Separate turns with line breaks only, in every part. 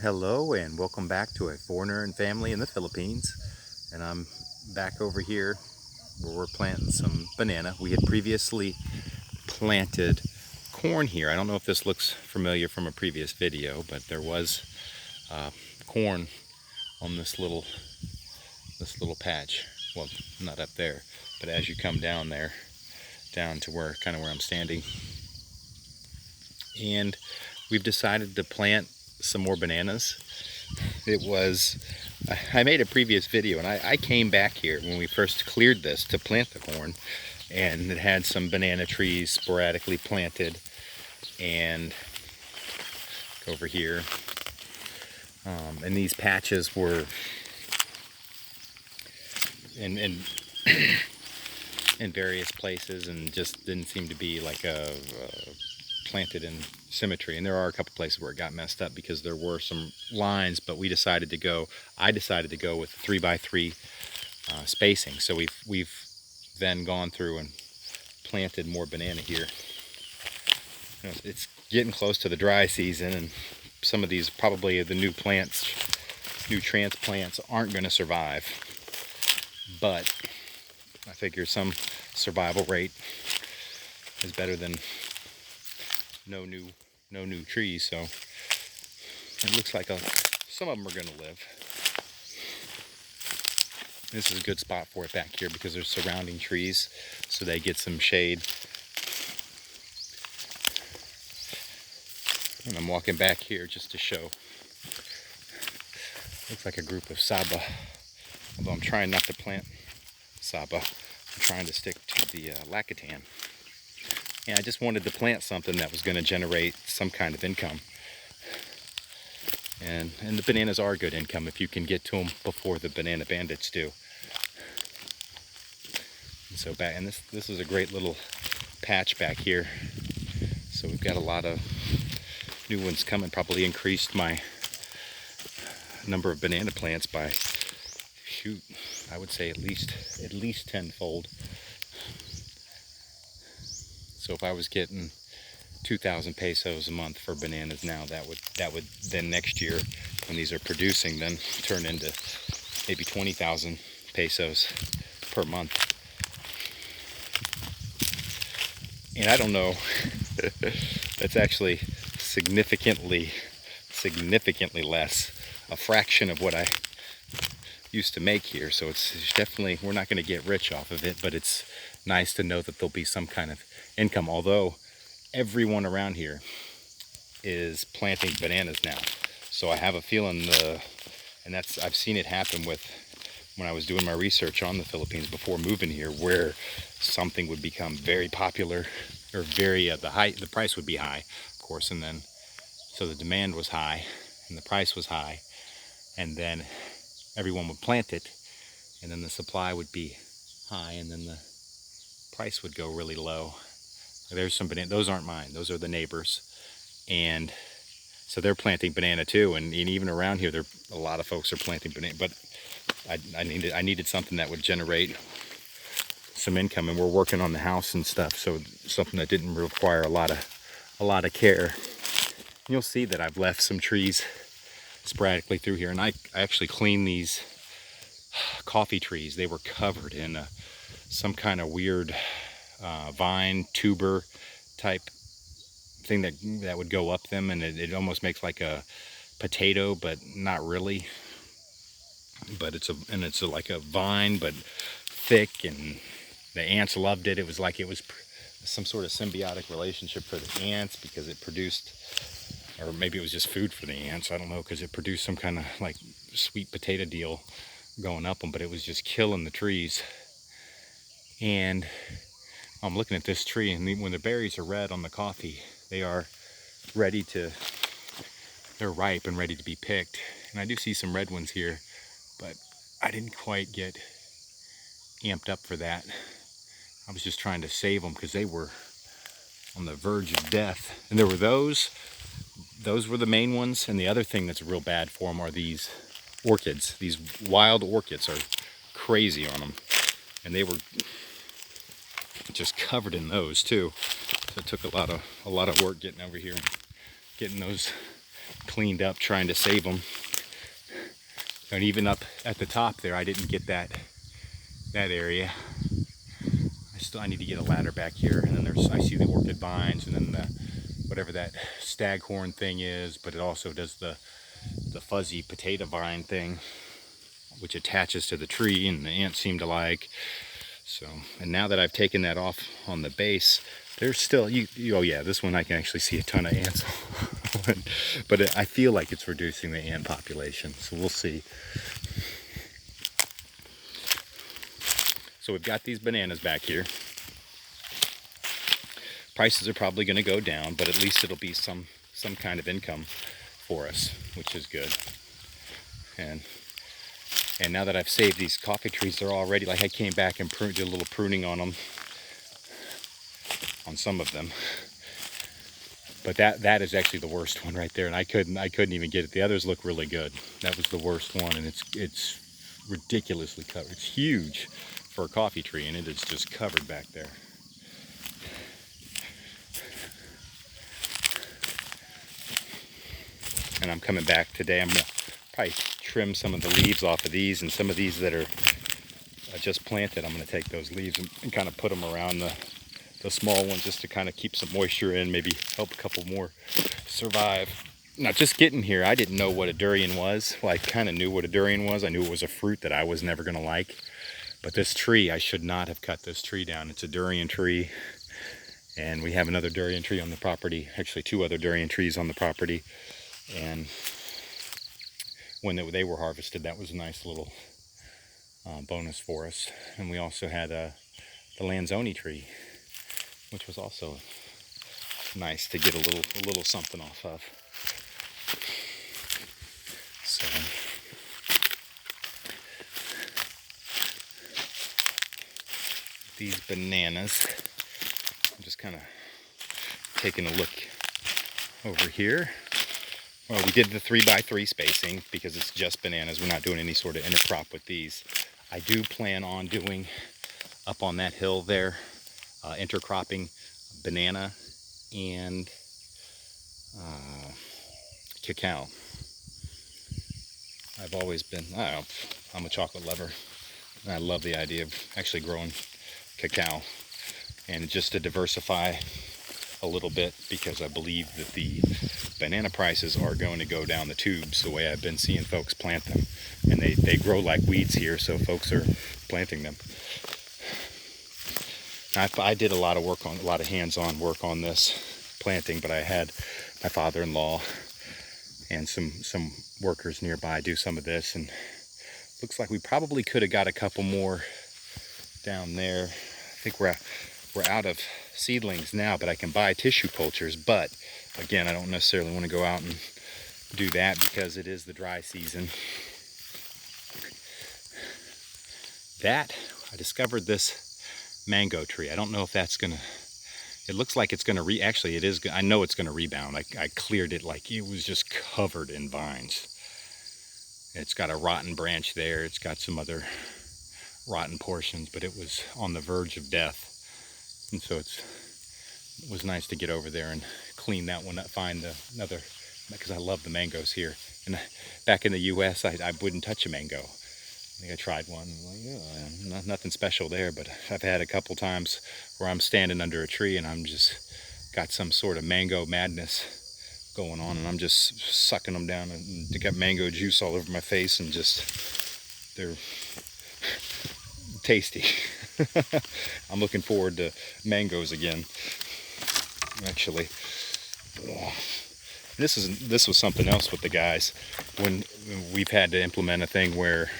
Hello and welcome back to a foreigner and family in the Philippines. And I'm back over here where we're planting some banana. We had previously planted corn here. I don't know if this looks familiar from a previous video, but there was corn on this little patch. Well, not up there, but as you come down there, down to where I'm standing, and we've decided to plant some more bananas. I made a previous video, and I came back here when we first cleared this to plant the corn, and it had some banana trees sporadically planted, and over here, and these patches were in in various places, and just didn't seem to be like planted in symmetry. And there are a couple places where it got messed up because there were some lines, but I decided to go with 3x3 spacing. So we've then gone through and planted more banana here. It's getting close to the dry season, and some of these, probably the new transplants, aren't going to survive, but I figure some survival rate is better than no new trees. So it looks like some of them are going to live. This is a good spot for it back here because there's surrounding trees, so they get some shade. And I'm walking back here just to show. Looks like a group of Saba, although I'm trying not to plant Saba. I'm trying to stick to the Lacatan. And I just wanted to plant something that was going to generate some kind of income. And the bananas are good income if you can get to them before the banana bandits do. And so this is a great little patch back here. So we've got a lot of new ones coming. Probably increased my number of banana plants by, I would say at least tenfold. So if I was getting 2,000 pesos a month for bananas now, that would then next year, when these are producing, then turn into maybe 20,000 pesos per month. And I don't know, that's actually significantly less, a fraction of what I used to make here. So it's definitely, we're not going to get rich off of it, but it's nice to know that there'll be some kind of income. Although everyone around here is planting bananas now, so I have a feeling I've seen it happen when I was doing my research on the Philippines before moving here, where something would become very popular, or the price would be high, of course, and then so the demand was high and the price was high, and then everyone would plant it, and then the supply would be high, and then the price would go really low. There's some banana. Those aren't mine. Those are the neighbors, and so they're planting banana too. And even around here, a lot of folks are planting banana. But I needed something that would generate some income, and we're working on the house and stuff, so something that didn't require a lot of care. You'll see that I've left some trees sporadically through here, and I actually cleaned these coffee trees. They were covered in some kind of weird vine tuber type thing that would go up them, and it almost makes like a potato, but not really. But it's like a vine, but thick, and the ants loved it. It was like it was some sort of symbiotic relationship for the ants, because it produced, or maybe it was just food for the ants, I don't know, because it produced some kind of like sweet potato deal going up them, but it was just killing the trees. And I'm looking at this tree, and when the berries are red on the coffee, they're ripe and ready to be picked. And I do see some red ones here, but I didn't quite get amped up for that. I was just trying to save them because they were on the verge of death. And there were those were the main ones. And the other thing that's real bad for them are these orchids. These wild orchids are crazy on them, and they were just covered in those too. So it took a lot of work getting over here and getting those cleaned up trying to save them. And even up at the top there, I didn't get that area. I need to get a ladder back here, and then I see the orchid vines, and then the whatever that staghorn thing is, but it also does the fuzzy potato vine thing, which attaches to the tree, and the ants seem to like. So, and now that I've taken that off on the base, there's still oh yeah, this one I can actually see a ton of ants on. But I feel like it's reducing the ant population, so we'll see. So we've got these bananas back here. Prices are probably going to go down, but at least it'll be some kind of income for us, which is good. And now that I've saved these coffee trees, they're already, like I came back and did a little pruning on them, on some of them. But that is actually the worst one right there, and I couldn't even get it. The others look really good. That was the worst one, and it's ridiculously covered. It's huge for a coffee tree, and it is just covered back there. And I'm coming back today. I'm gonna probably trim some of the leaves off of these, and some of these that are just planted, I'm gonna take those leaves and kind of put them around the small ones, just to kind of keep some moisture in, maybe help a couple more survive. Now, just getting here, I didn't know what a durian was. Well, I kind of knew what a durian was. I knew it was a fruit that I was never gonna like. But this tree, I should not have cut this tree down. It's a durian tree, and we have another durian tree on the property. Actually, 2 other durian trees on the property. And when they were harvested, that was a nice little bonus for us. And we also had the Lanzoni tree, which was also nice to get a little something off of. So these bananas, I'm just kind of taking a look over here. Well, we did the 3x3 spacing because it's just bananas. We're not doing any sort of intercrop with these. I do plan on doing up on that hill there, intercropping banana and cacao. I've always been, I'm a chocolate lover. And I love the idea of actually growing cacao, and just to diversify a little bit, because I believe that the banana prices are going to go down the tubes the way I've been seeing folks plant them, and they grow like weeds here, so folks are planting them. I did a lot of hands-on work on this planting, but I had my father-in-law and some workers nearby do some of this, and looks like we probably could have got a couple more down there. I think we're out of seedlings now, but I can buy tissue cultures. But again, I don't necessarily want to go out and do that because it is the dry season. I discovered this mango tree. I don't know if that's gonna, it looks like it's gonna actually it is, I know it's gonna rebound. I cleared it, like it was just covered in vines. It's got a rotten branch there. It's got some other rotten portions, but it was on the verge of death. And so it was nice to get over there and clean that one up, find another, because I love the mangoes here. And back in the US, I wouldn't touch a mango. I think I tried one, like, nothing special there, but I've had a couple times where I'm standing under a tree and I'm just got some sort of mango madness going on, and I'm just sucking them down, and they got mango juice all over my face, and just, they're tasty. I'm looking forward to mangoes again, actually. This was something else with the guys, when we've had to implement a thing where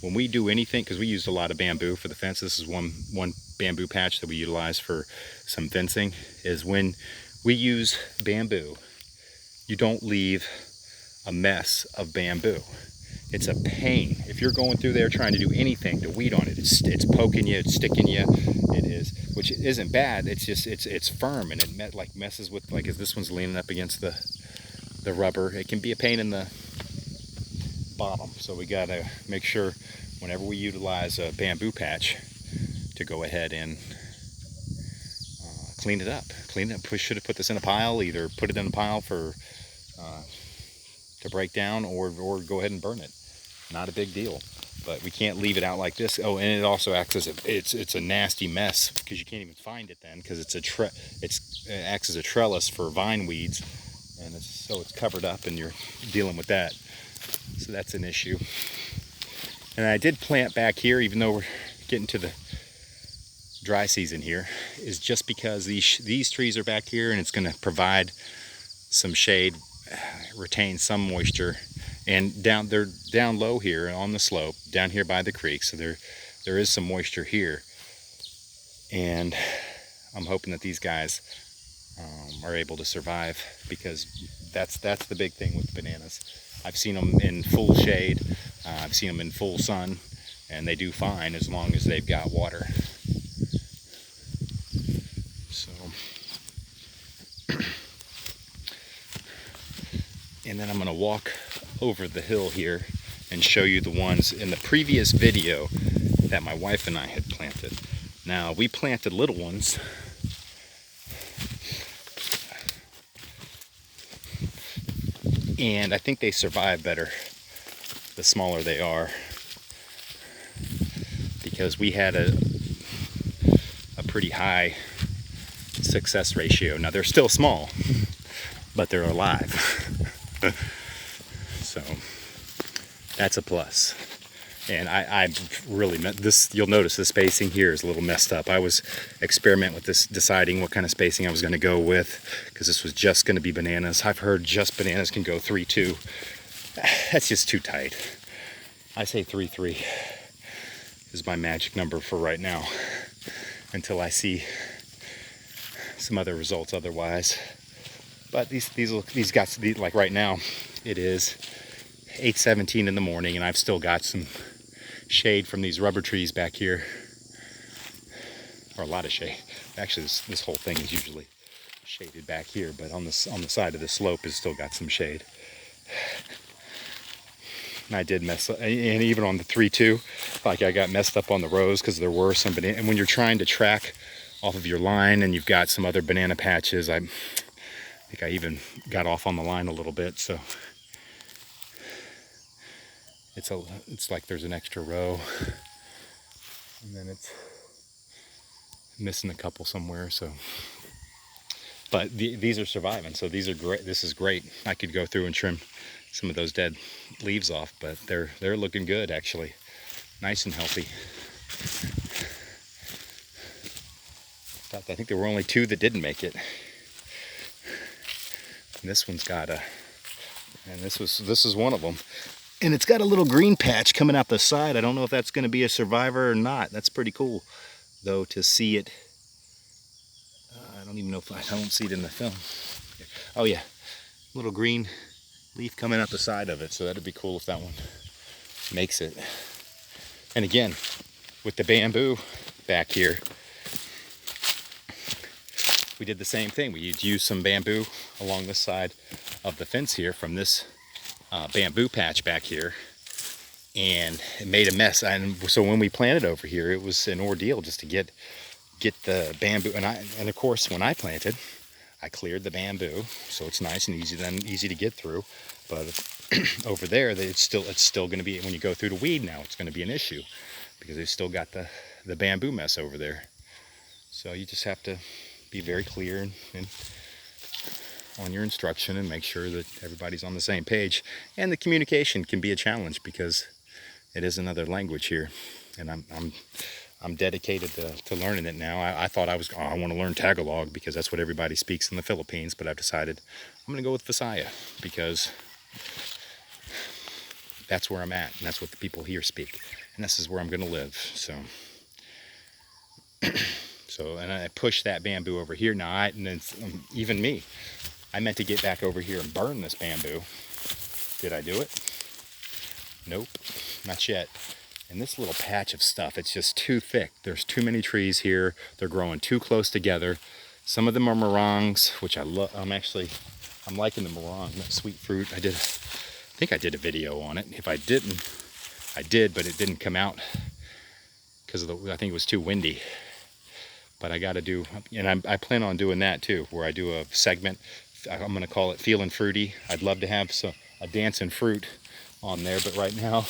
when we do anything, because we used a lot of bamboo for the fence, this is one bamboo patch that we utilize for some fencing, is when we use bamboo, you don't leave a mess of bamboo. It's a pain. If you're going through there trying to do anything to weed on it, it's poking you, it's sticking you. It is, which isn't bad. It's just it's firm, and it like messes with, like if this one's leaning up against the rubber, it can be a pain in the bottom. So we gotta make sure whenever we utilize a bamboo patch to go ahead and clean it up. Should have put this in a pile, either put it in a pile for to break down, or go ahead and burn it. Not a big deal. But we can't leave it out like this. Oh, and it also acts as it's a nasty mess because you can't even find it then, because it acts as a trellis for vine weeds, and so it's covered up and you're dealing with that. So that's an issue. And I did plant back here, even though we're getting to the dry season here, is just because these trees are back here and it's going to provide some shade, retain some moisture. And they're down low here on the slope, down here by the creek, so there is some moisture here. And I'm hoping that these guys are able to survive, because that's the big thing with bananas. I've seen them in full shade, I've seen them in full sun, and they do fine as long as they've got water. So, and then I'm going to walk over the hill here and show you the ones in the previous video that my wife and I had planted. Now, we planted little ones, and I think they survive better the smaller they are, because we had a pretty high success ratio. Now, they're still small, but they're alive. So that's a plus. And I really meant this. You'll notice the spacing here is a little messed up. I was experimenting with this, deciding what kind of spacing I was going to go with, because this was just going to be bananas. I've heard just bananas can go 3-2. That's just too tight. I say 3-3 is my magic number for right now, until I see some other results otherwise. But these guys, like right now, it is 8:17 in the morning, and I've still got some shade from these rubber trees back here, or a lot of shade. Actually, this whole thing is usually shaded back here, but on the side of the slope has still got some shade. And I did mess up, and even on the 3-2, like I got messed up on the rows because there were some banana. And when you're trying to track off of your line and you've got some other banana patches, I think I even got off on the line a little bit, so it's like there's an extra row, and then it's missing a couple somewhere. So, but these are surviving, so these are great. This is great. I could go through and trim some of those dead leaves off, but they're looking good actually, nice and healthy. In fact, I think there were only 2 that didn't make it. And this one's got and this is one of them. And it's got a little green patch coming out the side. I don't know if that's going to be a survivor or not. That's pretty cool, though, to see it. I don't even know if I don't see it in the film. Oh yeah, little green leaf coming out the side of it. So that'd be cool if that one makes it. And again, with the bamboo back here, we did the same thing. We used some bamboo along the side of the fence here from this bamboo patch back here, and it made a mess. And so when we planted over here, it was an ordeal just to get the bamboo. And of course, when I planted, I cleared the bamboo, so it's nice and easy to get through. But over there, it's still going to be, when you go through the weed now, it's going to be an issue, because they've still got the bamboo mess over there. So you just have to be very clear and on your instruction, and make sure that everybody's on the same page. And the communication can be a challenge, because it is another language here, and I'm dedicated to learning it now. I thought I want to learn Tagalog because that's what everybody speaks in the Philippines, but I've decided I'm going to go with Visaya, because that's where I'm at, and that's what the people here speak, and this is where I'm going to live. So and I pushed that bamboo over here. Now, even me, I meant to get back over here and burn this bamboo. Did I do it? Nope, not yet. And this little patch of stuff, it's just too thick. There's too many trees here. They're growing too close together. Some of them are morongs, which I love. I'm liking the morong, that sweet fruit. I think I did a video on it. If I didn't, I did, but it didn't come out because I think it was too windy. But I got to do, and I plan on doing that too, where I do a segment. I'm going to call it Feelin' Fruity. I'd love to have a dancing fruit on there, but right now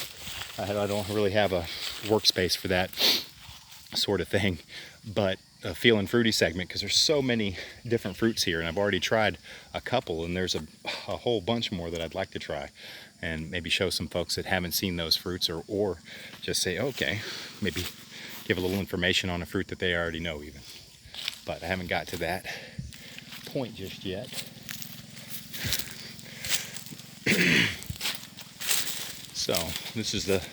I don't really have a workspace for that sort of thing. But a feeling fruity segment, because there's so many different fruits here, and I've already tried a couple, and there's a whole bunch more that I'd like to try, and maybe show some folks that haven't seen those fruits, or just say, okay, maybe give a little information on a fruit that they already know even. But I haven't got to that point just yet. So this is the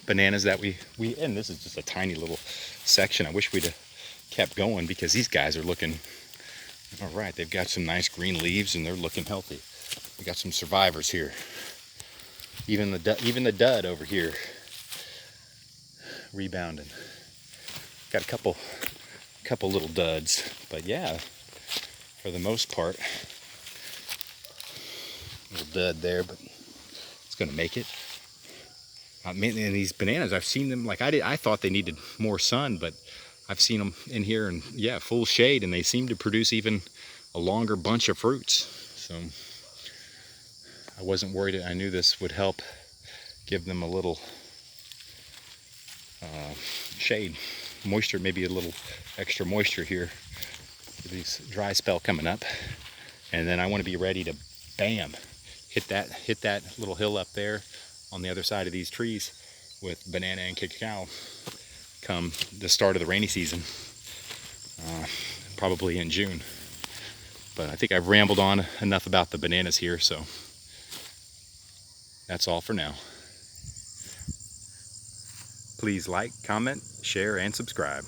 bananas that we and this is just a tiny little section. I wish we'd have kept going, because these guys are looking all right. They've got some nice green leaves and they're looking healthy. We got some survivors here. Even the dud over here rebounding. Got a couple little duds, but yeah, for the most part, little dud there, but it's gonna make it. I mean, and these bananas, I've seen them, like I thought they needed more sun, but I've seen them in here and yeah, full shade, and they seem to produce even a longer bunch of fruits. So I wasn't worried. I knew this would help give them a little shade, moisture, maybe a little extra moisture here for this dry spell coming up. And then I want to be ready to bam, hit that little hill up there on the other side of these trees with banana and cacao come the start of the rainy season, probably in June. But I think I've rambled on enough about the bananas here, so that's all for now. Please like, comment, share, and subscribe.